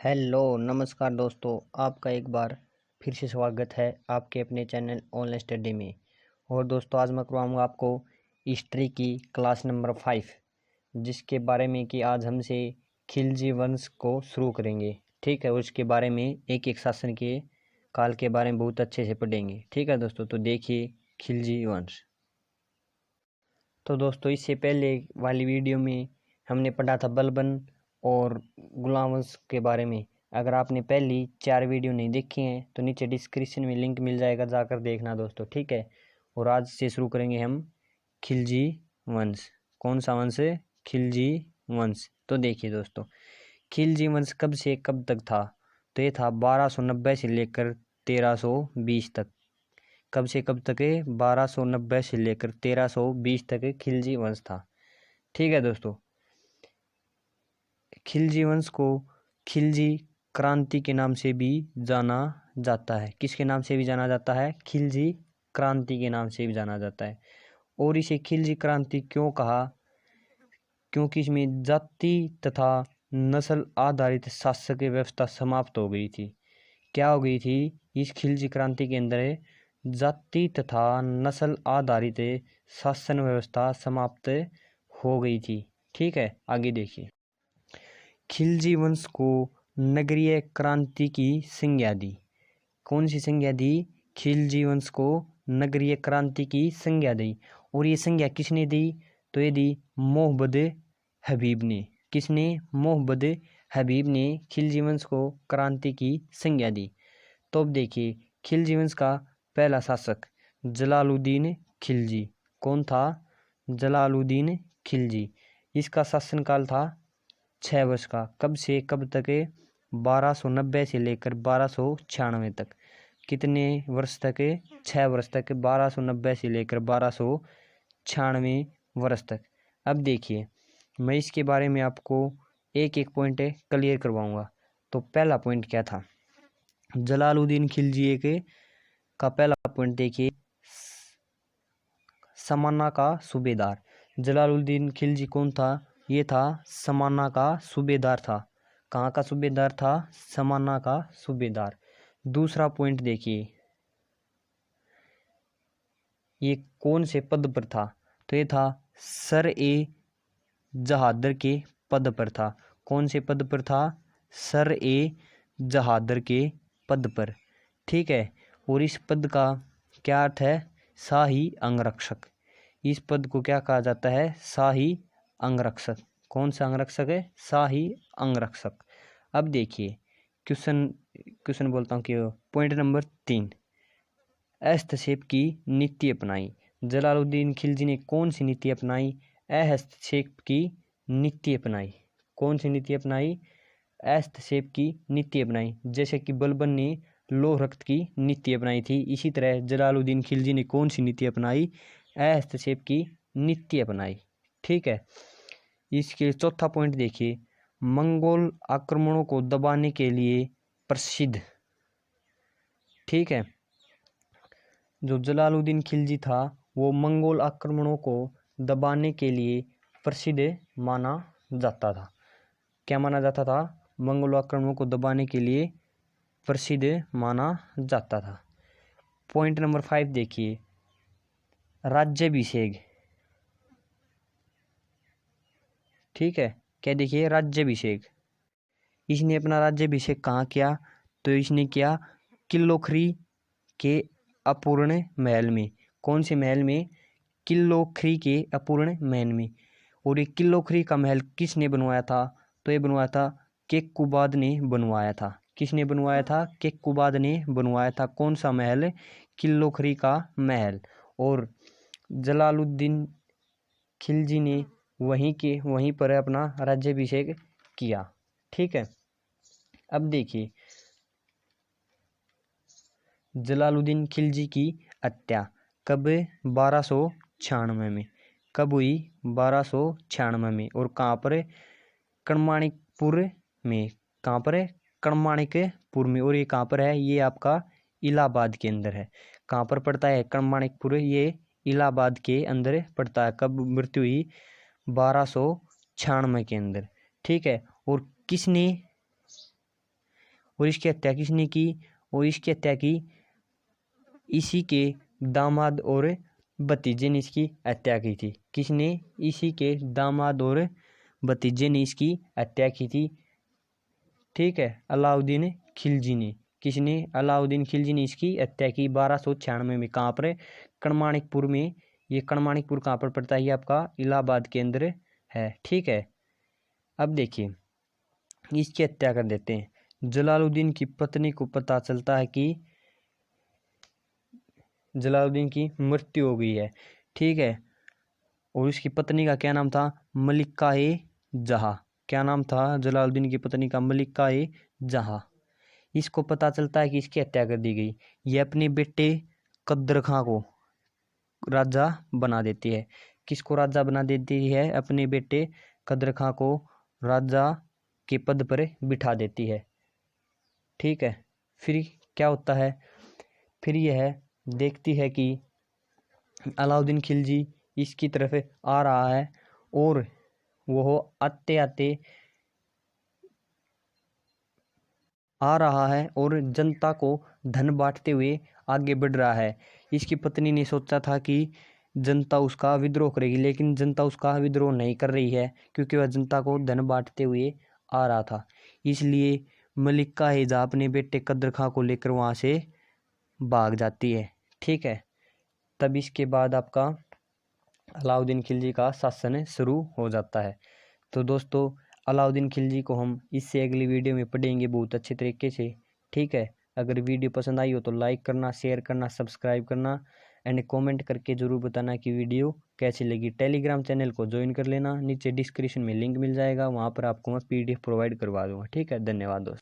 Hello नमस्कार दोस्तों, आपका एक बार फिर से स्वागत है आपके अपने चैनल ऑनलाइन स्टडी में। और दोस्तों, आज मैं करवाऊंगा आपको हिस्ट्री की क्लास नंबर 5, जिसके बारे में कि आज हमसे खिलजी वंश को शुरू करेंगे। ठीक है, उसके बारे में एक एक शासन के काल के बारे में बहुत अच्छे से पढ़ेंगे। ठीक है दोस्तों, तो देखिए खिलजी वंश। तो दोस्तों, इससे पहले वाली वीडियो में हमने पढ़ा था बलबन और गुलाम वंश के बारे में। अगर आपने पहली 4 वीडियो नहीं देखी हैं तो नीचे डिस्क्रिप्शन में लिंक मिल जाएगा, जाकर देखना दोस्तों। ठीक है, और आज से शुरू करेंगे हम खिलजी वंश। कौन सा वंश है? खिलजी वंश। तो देखिए दोस्तों, खिलजी वंश कब से कब तक था? तो ये था 1290 से लेकर 1320 तक। कब से कब तक है? 1290 से लेकर 1320 तक खिलजी वंश था। ठीक है दोस्तों, खिलजी वंश को खिलजी क्रांति के नाम से भी जाना जाता है। किसके नाम से भी जाना जाता है? खिलजी क्रांति के नाम से भी जाना जाता है। और इसे खिलजी क्रांति क्यों कहा? क्योंकि इसमें जाति तथा नस्ल आधारित शासकीय व्यवस्था समाप्त हो गई थी। क्या हो गई थी इस खिलजी क्रांति के अंदर? जाति तथा नस्ल आधारित शासन व्यवस्था समाप्त हो गई थी। ठीक है, आगे देखिए। खिलजी वंश को नगरीय क्रांति की संज्ञा दी। कौन सी संज्ञा दी? खिलजी वंश को नगरीय क्रांति की संज्ञा दी। और ये संज्ञा किसने दी? तो ये दी मोहम्मद हबीब ने। किसने? मोहम्मद हबीब ने खिलजी वंश को क्रांति की संज्ञा दी। तो अब देखिए, खिलजी वंश का पहला शासक जलालुद्दीन खिलजी। कौन था? जलालुद्दीन खिलजी। इसका शासनकाल था 6 वर्ष का। कब से कब तक? 1290 से लेकर 1296 तक। कितने वर्ष तक? 6 वर्ष तक। 1290 से लेकर 1296 वर्ष तक। अब देखिए, मैं इसके बारे में आपको एक एक पॉइंट क्लियर करवाऊंगा। तो पहला पॉइंट क्या था? जलालुद्दीन खिलजी एक का पहला पॉइंट देखिए, समाना का सूबेदार। जलालुद्दीन खिलजी कौन था? ये था समाना का सूबेदार था। कहाँ का सूबेदार था? समाना का सूबेदार। दूसरा पॉइंट देखिए, ये कौन से पद पर था? तो ये था सर ए जहादर के पद पर था। कौन से पद पर था? सर ए जहादर के पद पर। ठीक है, और इस पद का क्या अर्थ है? शाही अंगरक्षक। इस पद को क्या कहा जाता है? शाही अंगरक्षक। कौन सा अंगरक्षक है? शाही अंगरक्षक। अब देखिए, क्वेश्चन बोलता हूँ कि पॉइंट नंबर 3, हस्तक्षेप की नीति अपनाई। जलालुद्दीन खिलजी ने कौन सी नीति अपनाई? हस्तक्षेप की नीति अपनाई। कौन सी नीति अपनाई? हस्तक्षेप की नीति अपनाई। जैसे कि बलबन ने लौह रक्त की नीति अपनाई थी, इसी तरह जलालुद्दीन खिलजी ने कौन सी नीति अपनाई? हस्तक्षेप की नीति अपनाई। ठीक है, इसके चौथा पॉइंट देखिए, मंगोल आक्रमणों को दबाने के लिए प्रसिद्ध। ठीक है, जो जलालुद्दीन खिलजी था वो मंगोल आक्रमणों को दबाने के लिए प्रसिद्ध माना जाता था। क्या माना जाता था? मंगोल आक्रमणों को दबाने के लिए प्रसिद्ध माना जाता था। पॉइंट नंबर 5 देखिए, राज्याभिषेक। ठीक है, क्या देखिए? राज्याभिषेक। इसने अपना राज्याभिषेक कहाँ किया? तो इसने किया किल्लोखरी के अपूर्ण महल में। कौन से महल में? किल्लोखरी के अपूर्ण महल में। और ये किल्लोखरी का महल किसने बनवाया था? तो ये बनवाया था केकुबाद ने बनवाया था। किसने बनवाया था? केकुबाद ने बनवाया था। कौन सा महल? किल्लोखरी का महल। और जलालुद्दीन खिलजी ने वहीं पर अपना राज्याभिषेक किया। ठीक है, अब देखिए, जलालुद्दीन खिलजी की हत्या कब? 1296 में। कब हुई? 1296 में। और कहाँ पर? कणमाणिकपुर में। कहाँ पर? कणमाणिकपुर में। और ये कहाँ पर है? ये आपका इलाहाबाद के अंदर है। कहाँ पर पड़ता है? कणमाणिकपुर। ये इलाहाबाद के अंदर पड़ता है। कब मृत्यु हुई? 1296 के अंदर। ठीक है, और किसने और इसकी हत्या किसने की, और इसकी हत्या की इसी के दामाद और भतीजे ने इसकी हत्या की थी। किसने, इसी के दामाद और भतीजे ने इसकी हत्या की थी। ठीक है, अलाउद्दीन खिलजी ने। किसने, अलाउद्दीन खिलजी ने इसकी हत्या की 1296 में। कहाँ पर, कणमाणिकपुर में। ये कणमाणिकपुर कहाँ पर पड़ता है, ये आपका इलाहाबाद के अंदर है। ठीक है, अब देखिए इसकी हत्या कर देते हैं। जलालुद्दीन की पत्नी को पता चलता है कि जलालुद्दीन की मृत्यु हो गई है। ठीक है, और उसकी पत्नी का क्या नाम था, मलिका ए जहाँ। क्या नाम था जलालुद्दीन की पत्नी का, मलिका ए जहाँ। इसको पता चलता है कि इसकी हत्या कर दी गई। ये अपने बेटे कदर खां को राजा बना देती है। किसको राजा बना देती है, अपने बेटे कदर खां को राजा के पद पर बिठा देती है। ठीक है, फिर क्या होता है, फिर यह देखती है कि अलाउद्दीन खिलजी इसकी तरफ आ रहा है और वह आते आते आ रहा है और जनता को धन बांटते हुए आगे बढ़ रहा है। इसकी पत्नी ने सोचा था कि जनता उसका विद्रोह करेगी, लेकिन जनता उसका विद्रोह नहीं कर रही है क्योंकि वह जनता को धन बांटते हुए आ रहा था। इसलिए मलिका हिजा अपने बेटे कदर खां को लेकर वहाँ से भाग जाती है। ठीक है, तब इसके बाद आपका अलाउद्दीन खिलजी का शासन शुरू हो जाता है। तो दोस्तों अलाउद्दीन खिलजी को हम इससे अगली वीडियो में पढ़ेंगे बहुत अच्छे तरीके से। ठीक है, अगर वीडियो पसंद आई हो तो लाइक करना, शेयर करना, सब्सक्राइब करना एंड कमेंट करके ज़रूर बताना कि वीडियो कैसी लगी। टेलीग्राम चैनल को ज्वाइन कर लेना, नीचे डिस्क्रिप्शन में लिंक मिल जाएगा, वहाँ पर आपको मैं PDF प्रोवाइड करवा दूँगा। ठीक है, धन्यवाद दोस्तों।